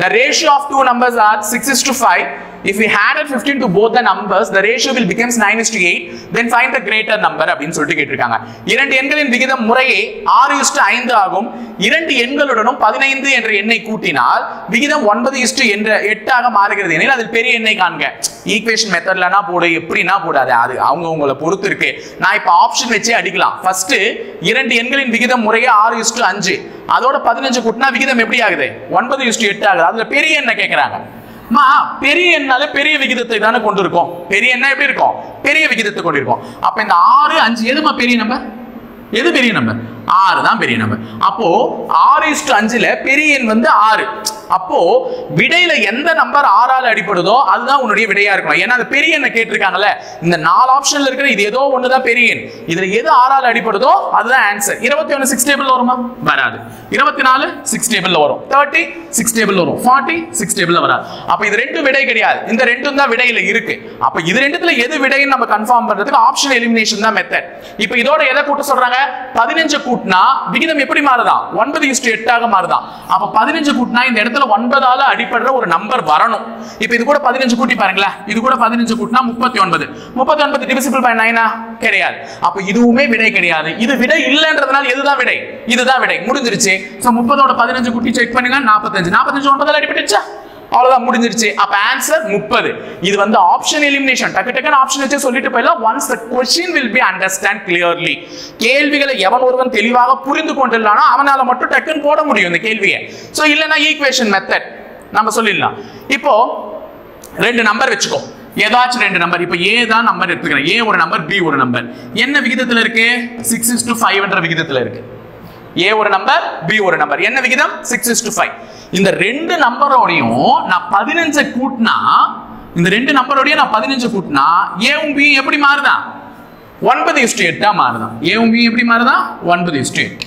the ratio of two numbers are 6:5. If we added 15 to both the numbers, the ratio will becomes 9:8. Then find the greater number அப்படினு சொல்லிட்டு கேட்டிருக்காங்க. இரண்டு எண்களின் விகிதம் முறையே 6:5 ஆகும். இரண்டு எண்களுடனும் 15 என்ற எண்ணை கூட்டினால் விகிதம் 9:8 ஆக மாறுகிறது எனில் அதில் பெரிய எண்ணை காண்க. ஈக்குவேஷன் மெத்தட்லனா போடு, எப்படினா போடாது, அது அவங்க உங்களை பொறுத்து இருக்கு. நான் இப்ப ஆப்ஷன் வச்சே அடிக்கலாம். ஃபர்ஸ்ட் இரண்டு எண்களின் விகிதம் முறையே 6:5, அதோட 15 கூட்டினா விகிதம் எப்படி ஆகுது? 9:8 ஆகுது. அதுல பெரிய எண்ணை கேக்குறாங்க. பெரிய எண்ணால பெரிய விகிதத்தை தானே கொண்டிருக்கோம். பெரிய எண்ணா எப்படி இருக்கும்? பெரிய விகிதத்தை கொண்டிருக்கோம். அப்ப இந்த 6, 5 எதுமா பெரிய நம்பர்? எது பெரிய நம்பர்? 6 தான் பெரிய நம்பர். அப்போ 6:5ல பெரிய எண் வந்து 6. அப்போ விடையில எந்த நம்பர் 6 ஆல அடிபடுதோ அதுதான் உன்னுடைய விடையா இருக்கணும். ஏன்னா அந்த பெரிய எண்ணை கேட்டிருக்காங்கல்ல, இந்த 4 ஆப்ஷன்ல இருக்கிற இது ஏதோ ஒண்ணுதான் பெரிய எண். இதுல எது 6 ஆல அடிபடுதோ அதுதான் ஆன்சர். 21 6 டேபிள்ல வருமா? வராது. 24 6 டேபிள்ல வரும். 30 6 டேபிள்ல வரும். 40 6 டேபிள்ல வராது. அப்ப இது ரெண்டு விடை கிடையாது. இந்த ரெண்டும் தான் விடையில இருக்கு. அப்ப இது ரெண்டுத்துல எது விடைன்னு நம்ம கன்ஃபார்ம் பண்றதுக்கு ஆப்ஷன் எலிமினேஷன் தான் மெத்தட். இப்போ இதோட எதை கூட்ட சொல்றாங்க? 15 கூட்டினா விகிதம் எப்படி மாறுதா? 9:8 ஆக மாறுதா. அப்ப 15 கூட்டினா இந்த இடத்துல 9 ஆல அடிபடுற ஒரு நம்பர் வரணும். இப்போ இது கூட 15 கூட்டி பாருங்களேன். இது கூட 15 கூட்டினா 39. 39 டிவிசிபிள் பை 9 கிடையாது. அப்ப இதுவுமே விடை கிடையாது. இது விடை இல்லன்றதுனால எதுதான் விடை? இதுதான் விடை. முடிஞ்சிருச்சு. சோ 30ஓட 15 கூட்டி செக் பண்ணுங்க. 45. 45 9 ஆல அடிபட்டுச்சா? அவ்வளவுதான், முடிஞ்சிருச்சு. அப்ப ஆன்சர் 30. இது வந்து ஆப்ஷன் எலிமினேஷன். டக்கு டக்குன்னு ஆப்ஷன் வச்சு சொல்லிட்டு போயிடலாம். once the question will be understand clearly. கேள்விகளை எவன் ஒருவன் தெளிவாக புரிந்து கொண்டிருந்தானோ அவனால மட்டும் டக்குன்னு போட முடியும் இந்த கேள்வியை. சோ இல்லனா ஈக்குவேஷன் மெத்தட் நம்ம சொல்லிடலாம். இப்போ ரெண்டு நம்பர் வெச்சுக்கோ. ஏதாச்சும் ரெண்டு நம்பர். இப்போ A தான் நம்பர் எடுத்துக்கிறேன். A ஒரு நம்பர், B ஒரு நம்பர். என்ன விகிதத்துல இருக்கு? 6:5 என்ற விகிதத்துல இருக்கு. A ஒரு நம்பர், B ஒரு நம்பர். என்ன விகிதம்? 6:5. இந்த ரெண்டு நம்பரோடையும் நான் 15 கூட்டினா, இந்த ரெண்டு நம்பரோடையும் நான் 15 கூட்டினா A உம் B எப்படி மாறுதா? 9:8 மாறுதா. A உம் B எப்படி மாறுதா? 9:8.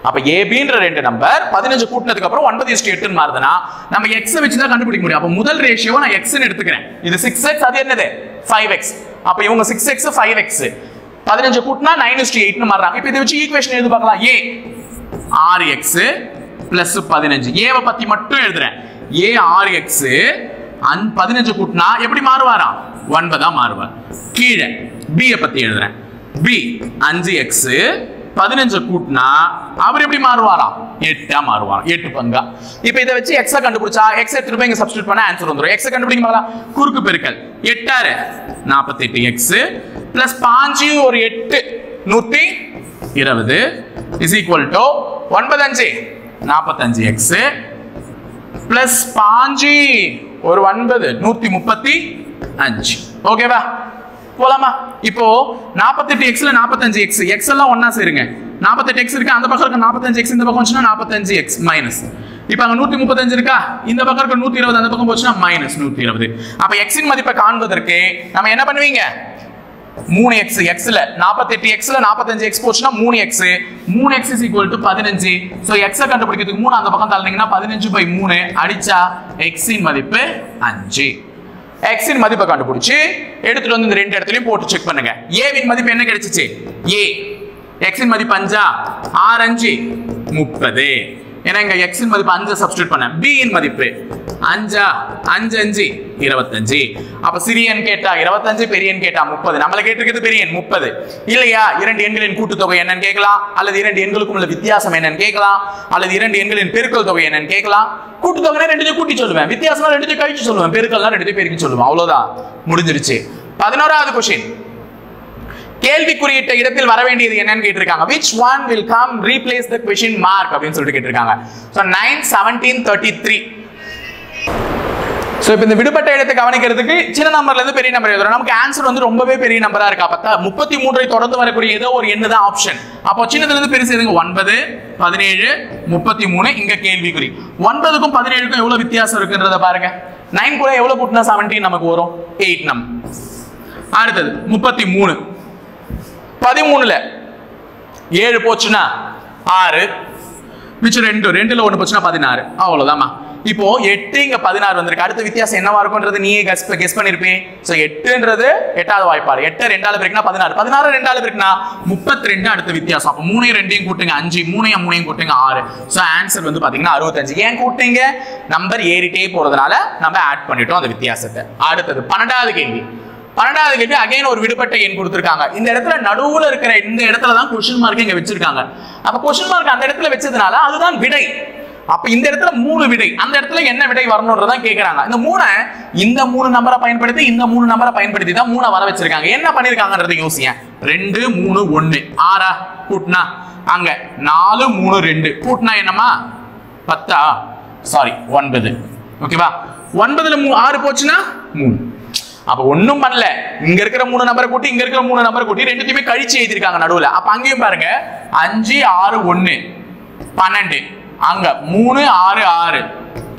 அப்ப ABன்ற ரெண்டு நம்பர் 15 கூட்டினதுக்கு அப்புறம் 9:8 மாறுதுனா நம்ம x வச்சு தான் கண்டுபிடிக்க முடியும். அப்ப முதல் ரேஷியோவை நான் x ன்னு எடுத்துக்கிறேன். இது 6x, அது என்னது? 5x. அப்ப இவங்க 6x 5x. 15 கூட்டினா 9:8 ன்னு மாறுறாங்க. இப்போ இத வச்சு ஈக்குவேஷன் எழுதி பார்க்கலாம். A 6x plus 15. A வ பத்தி மட்டும் எழுதுறேன். A 6x 15 கூட்டினா எப்படி மாறுவாரா? 9 ஆ மாறுவார். கீழே B ய பத்தி எழுதுறேன். B 5x 15 கூட்டினா அவர் எப்படி மாறுவாரா? 8 ஆ மாறுவார். 8 பங்கா. இப்போ இத வச்சு x கண்டுபிடிச்சா x எடுத்து போய் இங்க சப்ஸ்டிட்யூட் பண்ணா ஆன்சர் வந்துரும். x கண்டுபிடிக்க பார்க்கலாம். குறுக்கு பெருக்கல் 8 48x plus 5 ஒரு 8 120 is equal to 9 45x plus 5 ஒரு 9 135. ஓகேவா? போலாமா? இப்போ 48x ல 45x, x எல்லாம் ஒண்ணா சேருங்க. 48x இருக்கு, அந்த பக்கம் இருக்க 45x இந்த பக்கம் வந்துச்சுனா 45x மைனஸ். இப்போ அங்க 135 இருக்கா, இந்த பக்கம் இருக்க 120 அந்த பக்கம் போச்சுனா மைனஸ் 120. அப்ப x இன் மதிப்பை காண்பதற்கு நம்ம என்ன பண்ணுவீங்க? 3x, x ல 48x ல 45x போச்சுனா 3x. 3x is equal to 15. So x கண்டுபிடிக்கிறதுக்கு 3 அந்த பக்கம் தள்ளினீங்கன்னா 15/3 அடிச்சா x இன் மதிப்பு 5. x இன் மதிப்பை கண்டுபிடிச்சு எடுத்துட்டு வந்து இந்த ரெண்டு இடத்துலயும் போட்டு செக் பண்ணுங்க. a வின் மதிப்பு என்ன கிடைச்சிச்சு? a x இன் மதிப்பு 5 6 5 30. ஏன்னா இங்க x இன் மதிப்பு 5 சப்ஸ்டிட்யூட் பண்ண. b இன் மதிப்பு அஞ்சா 5 5 25. அப்ப சிறிய எண் கேட்டா 25, பெரிய எண் கேட்டா 30. நம்மள கேட்டிருக்கிறது பெரிய எண் 30 இல்லையா? இரண்டு எண்களின் கூட்டுத்தொகை என்னன்னு கேட்கலாம், அல்லது இரண்டு எண்களுக்கும் உள்ள வித்தியாசம் என்னன்னு கேட்கலாம், அல்லது இரண்டு எண்களின் பெருக்கல் தொகை என்னன்னு கேட்கலாம். கூட்டுத்தொகைனா ரெண்டுத்தையும் கூட்டி சொல்லுவேன், வித்தியாசமா ரெண்டுத்தையும் கழிச்சு சொல்லுவேன், பெருக்கல்னா ரெண்டுத்தையும் பெருக்கி சொல்லுவேன். அவ்வளவுதான், முடிஞ்சிருச்சு. 11வது கொஸ்டின், கேள்வி குறியிட்ட இடத்தில் வர வேண்டியது என்னன்னு கேட்டிருக்காங்க. which one will come replace the question mark அப்படின்னு சொல்லிட்டு கேட்டிருக்காங்க. so 9 17 33. சோ இப்போ இந்த விடுபட்ட இடத்தை கவனிக்கிறதுக்கு சின்ன நம்பர்ல இருந்து பெரிய நம்பர் எழுதுறோம். நமக்கு ஆன்சர் வந்து ரொம்பவே பெரிய நம்பரா இருக்கா பார்த்தா 33 தொடர்ந்து வரக்கூடிய ஏதோ ஒரு எண்ணு தான் ஆப்ஷன். அப்போ சின்னதுல இருந்து பெருசு எதுங்க? 9 17 33. இங்க கேள்விக்குறி 9க்கும் 17க்கும் எவ்வளவு வித்தியாசம் இருக்குன்றத பாருங்க. 9 கூட எவ்வளவு கூட்டினா 17 நமக்கு வரும்? 8 நம். அடுத்தது 33, 13ல 7 போச்சுன்னா 6, மிச்சம் 2ல 1 போச்சுன்னா 16. அவ்வளவுதான்மா. இப்போ 8 இங்க 16 வந்திருக்கு. அடுத்த வித்தியாசம் என்னவா இருக்கும்ன்றது நீயே கெஸ் பண்ணிருப்பீங்க. சோ 8ன்றது 8வது வாய்ப்பாடு. 8 2ஆல பெருக்கினா 16, 16 2ஆல பெருக்கினா 32. அடுத்த வித்தியாசம். அப்ப 3 2 கூட்டுங்க 5, 3 3 கூட்டுங்க 6. சோ ஆன்சர் வந்து பாத்தீங்கன்னா 65. ஏன் கூட்டுங்க? நம்பர் ஏறிட்டே போறதுனால நம்ம ஆட் பண்ணிட்டோம் அந்த வித்தியாசத்தை. அடுத்தது 12வது கேள்வி. 12வது கேள்வி அகைன் ஒரு விடுபட்ட எண் கொடுத்திருக்காங்க. இந்த இடத்துல நடுவுல இருக்கிற இந்த இடத்துல தான் क्वेश्चन மார்க் இங்க வச்சிருக்காங்க. அப்ப क्वेश्चन மார்க் அந்த இடத்துல வச்சதுனால அதுதான் விடை. அப்ப இந்த இடத்துல 3 விடை, அந்த இடத்துல என்ன விடை வரணும்ன்றத கேக்குறாங்க. இந்த 3 இந்த 3 நம்பரை பயன்படுத்தி இந்த 3 நம்பரை பயன்படுத்தி தான் 3 வர வச்சிருக்காங்க. என்ன பண்ணிருக்காங்கன்றது யோசிங்க. 2 3 1 6 கூட்டினா அங்க 4 3 2 கூட்டினா என்னமா 10 சாரி 9. ஓகேவா? 9ல 6 போச்சுன்னா 3. அப்ப ஒண்ணும் பண்ணல. இங்க இருக்கிற 3 நம்பரை கூட்டி இங்க இருக்கிற 3 நம்பரை கூட்டி ரெண்டுத்தையுமே கழிச்சு எழுதிருக்காங்க நடுவுல. அப்ப அங்கேயும் பாருங்க 5 6 1 12, அங்க 3 6 6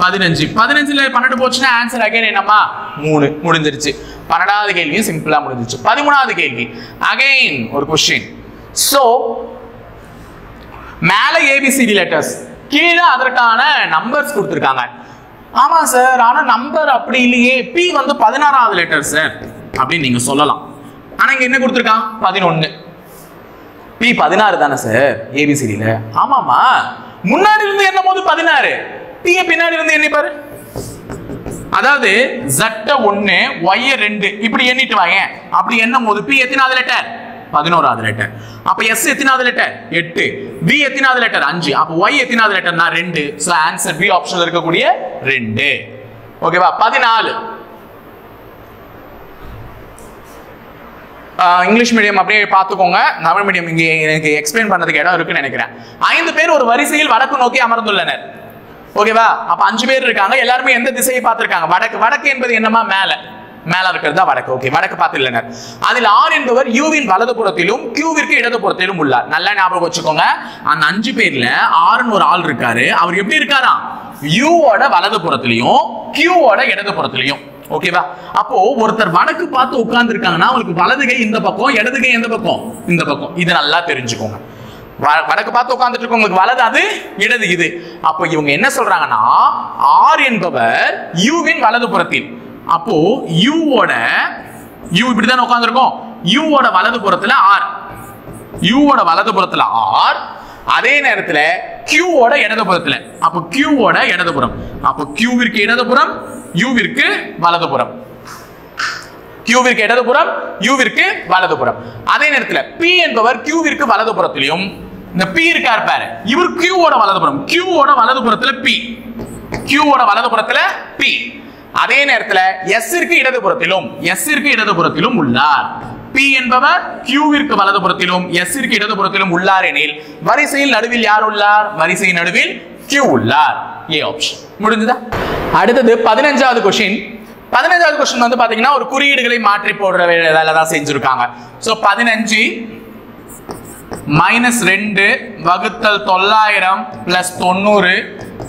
15. 15ல 12 போச்சுன்னா ஆன்சர் அகைன் என்னமா 3. முடிஞ்சிருச்சு. 12வது கேள்வியும் சிம்பிளா முடிஞ்சிருச்சு. 13வது கேள்வி அகைன் ஒரு क्वेश्चन. சோ மேல ABCD லெட்டர்ஸ், கீழே அதற்கான நம்பர்ஸ் கொடுத்திருக்காங்க. ஆமா சார், ஆனா நம்பர் அப்படி இல்லையே, P வந்து 16வது லெட்டர் சார் அப்படின்னு நீங்க சொல்லலாம். ஆனா இங்க என்ன கொடுத்திருக்கான்? 11. P 16 தானே சார் ABCDல? ஆமாமா, முன்னாடி இருந்து எண்ணும் போது 16, P பின்னாடி இருந்து எண்ணி பாரு. அதாவது Z 1 Y 2 இப்படி எண்ணிட்டு வாங்க. அப்படி எண்ணும் போது P எத்தனாவது லெட்டர்? 11வது லெட்டர். அப்ப S எத்தனாவது லெட்டர்? 8. B எத்தனாவது லெட்டர்? 5. அப்ப Y எத்தனாவது லெட்டர்னா 2. சோ ஆன்சர் B ஆப்ஷன்ல இருக்கக்கூடிய 2. ஓகேவா? 14 இங்கிலீஷ் மீடியம் அப்படியே பார்த்துக்கோங்க. தமிழ் மீடியம் இங்கே எனக்கு எக்ஸ்பிளைன் பண்ணதுக்கு இடம் இருக்குன்னு நினைக்கிறேன். 5 பேர் ஒரு வரிசையில் வடக்கு நோக்கி அமர்ந்துள்ளனர். ஓகேவா? அப்ப 5 பேர் இருக்காங்க. எல்லாருமே எந்த திசையை பார்த்திருக்காங்க? வடக்கு. வடக்கு என்பது என்னமா? மேல இருக்கிறது தான் வடக்கு. ஓகே, வடக்கு பார்த்துள்ளனர். அதில் R என்பவர் U வின் வலதுபுறத்திலும் Q விற்கு இடதுபுறத்திலும் உள்ளார். நல்லா ஞாபகம் வச்சுக்கோங்க. அந்த 5 பேர்ல R ன்னு ஒரு ஆள் இருக்காரு. அவர் எப்படி இருக்காராம்? U ஓட வலதுபுறத்திலையும் Q ஓட இடதுபுறத்திலையும். ஓகேவா? அப்போ ஒருத்தர் வடக்கு பார்த்து உட்கார்ந்து இருக்காங்கன்னா அவருக்கு வலது கை இந்த பக்கம், இடது கை எந்த பக்கம்? இந்த பக்கம். இது நல்லா தெரிஞ்சுக்கோங்க. வடக்கு பார்த்து உட்கார்ந்துட்டு இருக்கவங்களுக்கு வலது அது, இடது இது. அப்போ இவங்க என்ன சொல்றாங்கன்னா R என்பவர் U வின் வலதுபுறத்தில். அப்போ U இப்படிதான் உட்கார்ந்துருக்கும். U ஓட வலதுபுறத்துல R, U ஓட வலதுபுறத்துல R, அதே நேரத்துல Q ஓட இடதுபுறத்துல. அப்போ Q ஓட இடதுபுறம். அப்போ Q விற்கு இடதுபுறம், U விற்கு வலதுபுறம். Q விற்கு இடதுபுறம், U விற்கு வலதுபுறம். அதே நேரத்துல P என்பவர் Q விற்கு வலதுபுறத்திலும், இந்த P இருக்கார் பாரு, இவர் Q ஓட வலதுபுறம். Q ஓட வலதுபுறத்துல P, Q ஓட வலதுபுறத்துல P. அதே நேரத்துல S ற்கு இடதுபுறத்திலும் உள்ளார். P என்பவர் Q விற்கு வலதுபுறத்திலும் S ற்கு இடதுபுறத்திலும் உள்ளார் எனில் வரிசையில் நடுவில் யார் உள்ளார்? வரிசையின் நடுவில் Q உள்ளார். A option. முடிஞ்சதா? அடுத்தது 15வது क्वेश्चन. 15வது क्वेश्चन வந்து பாத்தீங்கன்னா ஒரு குறியீடுகளை மாற்றி போடுற வேலை தான் செஞ்சிருக்காங்க. சோ 15 -2 வகுத்தல் 900 + 90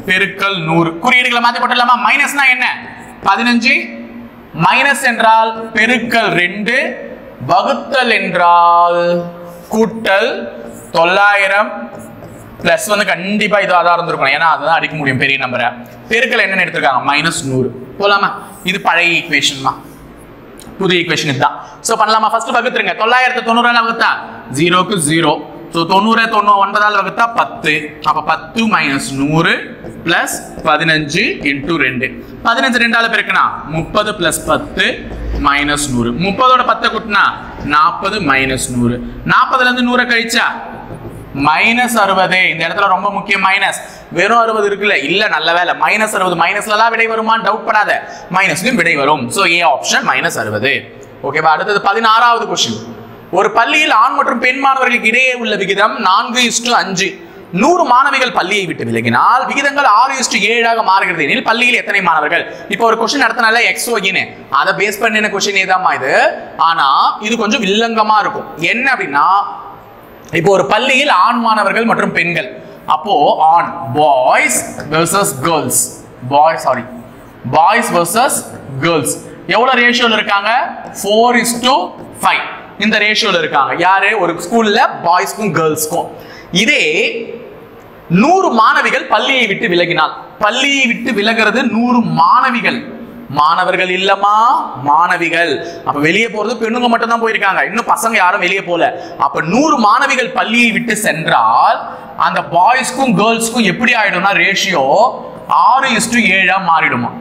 பெருக்கல் 100. குறியீடுகளை மாத்தி போடலாமா? மைனஸ்னா என்ன? 15 மைனஸ் என்றால் பெருக்கல் 2, வகுத்தல் என்றால் கூட்டல் 900 பிளஸ் வந்து கண்டிப்பா இது அதான் இருந்திருக்கும். ஏன்னா அதுதான் அடிக்க முடியும் பெரிய நம்பரை. பெருக்கல் என்னன்னு எடுத்திருக்காங்க? -100. போலாமா? இது பழைய ஈக்குவேஷன் தான். புது ஈக்குவேஷன் இதுதான். சோ பண்ணலாமா? ஃபர்ஸ்ட் வகுத்துருங்க. 990 வகுத்தா 0க்கு 0, ஸோ 90 99 வகுத்தா 10. அப்போ 10 மைனஸ் 100 பிளஸ் 15 இன்டூ 2. 15 2ஆல் பெருக்கினா 30 பிளஸ் 10 மைனஸ் 100. 30ஓட 10 கூட்டினா 40 மைனஸ் 100. 40லேருந்து 100 கழிச்சா மைனஸ் 60. இந்த இடத்துல ரொம்ப முக்கியம் மைனஸ். வெறும் 60 இருக்குல்ல, இல்ல நல்ல வேலை மைனஸ் 60. மைனஸ்ல தான் விடை வருமான்னு டவுட் படாத, மைனஸ்லயும் விடை வரும். So A option minus 60. ஓகேவா? அடுத்தது 16வது கொஸ்டின். ஒரு பள்ளியில் ஆண் மற்றும் பெண் மாணவர்களுக்கு இடையே உள்ள விகிதம் 4:5. 100 மாணவிகள் பள்ளியை விட்டு விலகினால் விகிதங்கள் 6:7 மாறுகிறது எனில் பள்ளியில் எத்தனை மாணவர்கள்? இப்போ ஒரு கொஸ்டின் நடத்தினால XOன்னு அதை பேஸ் பண்ணின கொஸ்டின் ஏதாமா இது. ஆனா இது கொஞ்சம் வில்லங்கமா இருக்கும். என்ன அப்படின்னா, இப்போ ஒரு பள்ளியில் ஆண் மாணவர்கள் மற்றும் பெண்கள், அப்போ ஆண் boys versus girls, boys versus girls எவ்வளவு ரேஷியோல இருக்காங்க? 4:5 இந்த ரேஷியோல இருக்காங்க. யாரு? ஒரு ஸ்கூல்ல பாய்ஸ்க்கும் கேர்ள்ஸ்க்கும். இதே 100 மாணவிகள் பள்ளியை விட்டு விலகினால், பள்ளியை விட்டு விலகிறது 100 மாணவிகள், மாணவர்கள் இல்லமா மாணவிகள். அப்ப வெளியே போறது பெண்ணுங்க மட்டும் தான் போயிருக்காங்க, இன்னும் பசங்க யாரும் வெளியே போல. அப்ப 100 மாணவிகள் பள்ளியை விட்டு சென்றால் அந்த பாய்ஸ்க்கும் கேர்ள்ஸ்க்கும் எப்படி ஆயிடும்னா ரேஷியோ 6:7 மாறிடுமா.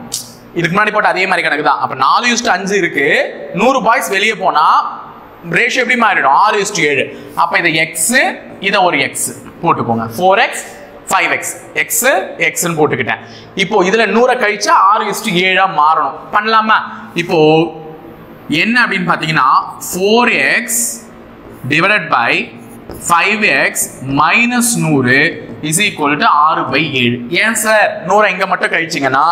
இதுக்கு முன்னாடி போட்ட அதே மாதிரி கணக்கு தான். அப்ப 4:5 இருக்கு, 100 பாய்ஸ் வெளியே போனா ரேஷியோ எப்படி மாறிடும்? 6:7. அப்ப இதை x, இதை ஒரு x போட்டுக்கோங்க. 4x 5x x ன்னு போட்டுக்கிட்டேன். இப்போ இதுல 100 கழிச்சா 6:7 மாறணும். பண்ணலாமா? இப்போ என்ன அப்படின்னு பாத்தீங்கன்னா 4x divided by 5x minus 100 is equal to 6/7. ஏன் சார் 100 இங்க மட்டும் கழிச்சிங்கன்னா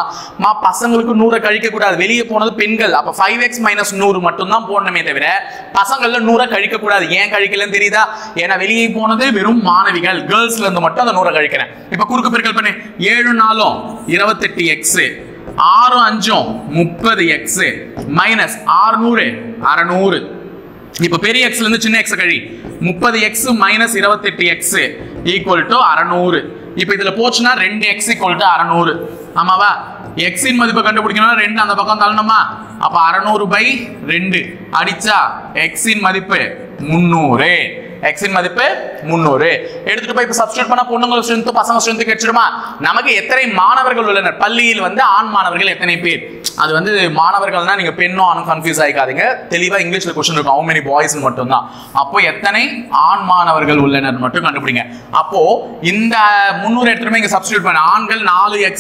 பசங்களுக்கு 100 கழிக்க கூடாது, வெளியே போனது பெண்கள். அப்ப 5x minus 100 மட்டும் தான் போடணுமே தவிர பசங்கள்ல 100 கழிக்க கூடாது. ஏன் கழிக்கலன்னு தெரியுதா? ஏன்னா வெளியே போனது வெறும் மாணவிகள், கேர்ள்ஸ்ல இருந்து மட்டும் அந்த 100 கழிக்கிறேன். இப்ப குறுக்கு பெருக்கல் பண்ணு. 7 4 28x 6 5 30x மைனஸ் 600 600. இப்ப பெரிய எக்ஸ்ல இருந்து சின்ன எக்ஸ் கழி 30x minus 28x equal to 600. இப்ப இதுல போச்சுன்னா 2x ஈக்குவல் டு 600. ஆமாவா? x இன் மதிப்பை கண்டுபிடிக்கணும்னா 2 அந்த பக்கம் தள்ளணுமா? அப்ப 600/2 அடிச்சா x இன் மதிப்பு 300. x இன் மதிப்பு 300. எடுத்துட்டு போய் இப்ப சப்ஸ்டிட்யூட் பண்ணா பொண்ணுங்க ஸ்ட்ரெngth பசங்க ஸ்ட்ரெngth கிடைச்சிடுமா? நமக்கு எத்தனை மாணவர்கள் உள்ளனர் பள்ளியில் வந்து ஆண் மாணவர்கள் எத்தனை பேர்? அது வந்து மாணவர்கள்னா நீங்க பெண்ணும் ஆணும் கன்ஃபியூஸ் ஆயிக்காதீங்க. தெளிவா இங்கிலீஷ்ல क्वेश्चन இருக்கும். how many boys மட்டும் தான். அப்போ எத்தனை ஆண் மாணவர்கள் உள்ளனர் மட்டும் கண்டுபிடிங்க. அப்போ இந்த 300 எடுத்துட்டு இங்க சப்ஸ்டிட்யூட் பண்ண. ஆண்கள் 4x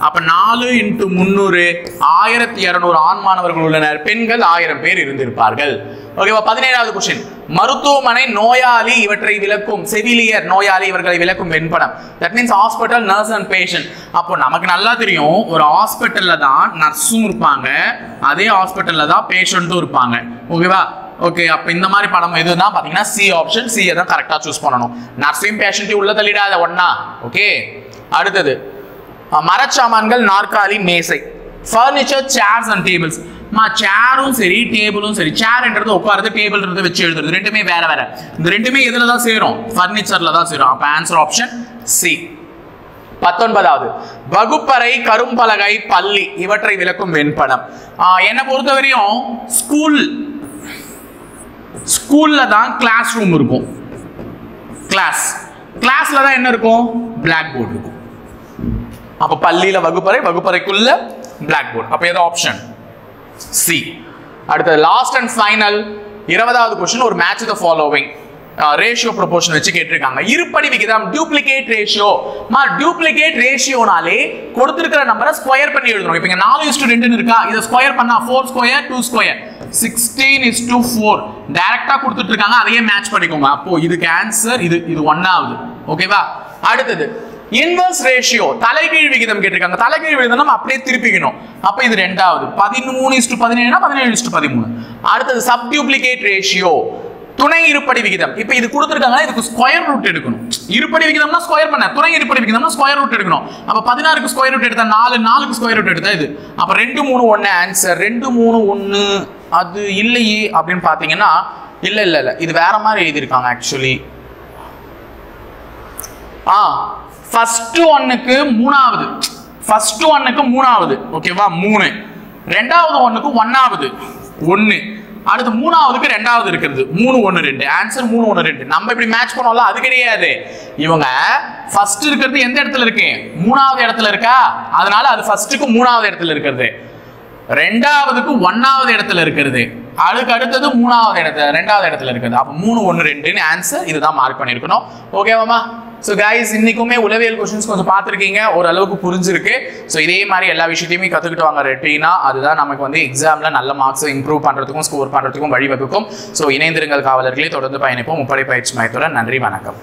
அப்ப 4 × 300 1200 ஆண் மாணவர்கள் உள்ளனர். பெண்கள் 1000 பேர் இருந்திருப்பார்கள். ஓகேவா? 17வது क्वेश्चन. மருத்துவமனை நோயாளி இவற்றை விளக்கும், செவிலியர் நோயாளி இவர்களை விளக்கும் வெண்படம். That means hospital nurse and patient. அப்போ நமக்கு நல்லா தெரியும் ஒரு ஹாஸ்பிட்டல்ல தான் நர்ஸும் இருப்பாங்க, அதே ஹாஸ்பிட்டல்ல தான் பேஷண்ட்டும் இருப்பாங்க. ஓகேவா? ஓகே, அப்ப இந்த மாதிரி படம் எதுனா பாத்தீங்கன்னா சி ஆப்ஷன், சி தான் கரெக்டா சூஸ் பண்ணணும். நர்ஸையும் பேஷண்ட்டையும் உள்ள தள்ளிடாத ஒண்ணா. ஓகே, அடுத்தது மரச்சாமான்கள் நாற்காலி மேசை, ஃபர்னிச்சர் சேர்ஸ் அண்ட் டேபிள்ஸ். சேரும் சரி டேபிளும் சரி, சேர்ன்றது உட்கார்றது, டேபிள்ன்றது வச்சு எழுதுறது, ரெண்டுமே வேற வேற. இந்த ரெண்டுமே எதுல தான் சேரும்? ஃபர்னிச்சர்ல தான் சேரும். அப்ப ஆன்சர் ஆப்ஷன் சி. 19வது வகுப்பறை கரும்பலகை பள்ளி இவற்றை விளக்கும் வெண்படம். என்ன பொறுத்தவரையும் ஸ்கூல்ல தான் கிளாஸ் ரூம் இருக்கும். கிளாஸ்ல தான் என்ன இருக்கும்? பிளாக் போர்டு இருக்கும். அப்ப பள்ளியில வகுப்பறை, வகுப்பறைக்குள்ள பிளாக் போர்டு. அப்ப ஏதோ ஆப்ஷன் சி. அடுத்தது லாஸ்ட் அண்ட் ஃபைனல் 20வது क्वेश्चन. ஒரு match the following ratio proportion வச்சு கேட்டிருக்காங்க. இருபடி விகிதம் டூப்ளிகேட் ரேஷியோ. டூப்ளிகேட் ரேஷியோனாலே கொடுத்திருக்கிற நம்பரை ஸ்கொயர் பண்ணி எழுதணும். இப்போ இங்க 4:2 இருக்கா, இதை ஸ்கொயர் பண்ணா 4 ஸ்கொயர் 2 ஸ்கொயர் 16:4 டைரக்டா கொடுத்துட்டு இருக்காங்க. அதையே மேட்ச் பண்ணிக்கோங்க. அப்போ இதுக்கு ஆன்சர் இது 1 ஆகுது. ஓகேவா? அடுத்தது இன்வெர்ஸ் ரேஷியோ, தலைகீழ் விகிதம் கேட்டிருக்காங்க. தலைகீழ் விகிதம் நம்ம அப்படியே திருப்பிக்கணும். அப்ப இது 2வது 13:17 17:13. அடுத்தது சப்டியூப்ளிகேட் ரேஷியோ, துணை இருபடி விகிதம். இப்ப இது கொடுத்திருக்காங்க, இதுக்கு ஸ்கொயர் ரூட் எடுக்கணும். இருபடி விகிதம்னா ஸ்கொயர் பண்ண, துணை இருபடி விகிதம்னா ஸ்கொயர் ரூட் எடுக்கணும். அப்ப 16க்கு ஸ்கொயர் ரூட் எடுத்தா 4, 4க்கு ஸ்கொயர் ரூட் எடுத்தா இது. அப்ப 2 3 1 ஆன்சர். 2 3 1 அது இல்லையே அப்படின்னு பாத்தீங்கன்னா இல்ல இது வேற மாதிரி எழுதிருக்காங்க ஆக்சுவலி. ஃபர்ஸ்ட் ஒன்னுக்கு 3வது, ஃபர்ஸ்ட் ஒன்னுக்கு 3வது. ஓகேவா? 3. ரெண்டாவது ஒன்னுக்கு 1வது 1. அடுத்து மூணாவதுக்கு ரெண்டாவது இருக்கிறது 3 1 2 ஆன்சர் 3 1 2 நம்ம இப்படி மேட்ச் பண்ணோம்ல அது கிடையாது இவங்க ஃபர்ஸ்ட் இருக்கிறது எந்த இடத்துல இருக்கு மூணாவது இடத்துல இருக்கா அதனால அது ஃபர்ஸ்ட்டுக்கு மூணாவது இடத்துல இருக்கிறது ரெண்டாவதுக்கு ஒன்னாவது இடத்துல இருக்கிறது அதுக்கு அடுத்தது மூணாவது இடத்துல ரெண்டாவது இடத்துல இருக்குது அப்ப 3 1 2 ஆன்சர் இதுதான் மார்க் பண்ணிருக்கணும் ஓகேவாமா ஸோ கைஸ் இன்னைக்குமே உளவியல் கொஸ்டின்ஸ் கொஞ்சம் பார்த்துருக்கீங்க ஓரளவுக்கு புரிஞ்சிருக்கு ஸோ இதே மாதிரி எல்லா விஷயத்தையுமே கற்றுக்கிட்டு வாங்க ரெட்டினா அதுதான் நமக்கு வந்து எக்ஸாமில் நல்ல மார்க்ஸை இம்ப்ரூவ் பண்ணுறதுக்கும் ஸ்கோர் பண்ணுறதுக்கும் வழிவகுக்கும் ஸோ இணைந்திருங்கள் காவலர்களே தொடர்ந்து பயணிப்போம் முப்படை பயிற்சி மையத்துடன் நன்றி வணக்கம்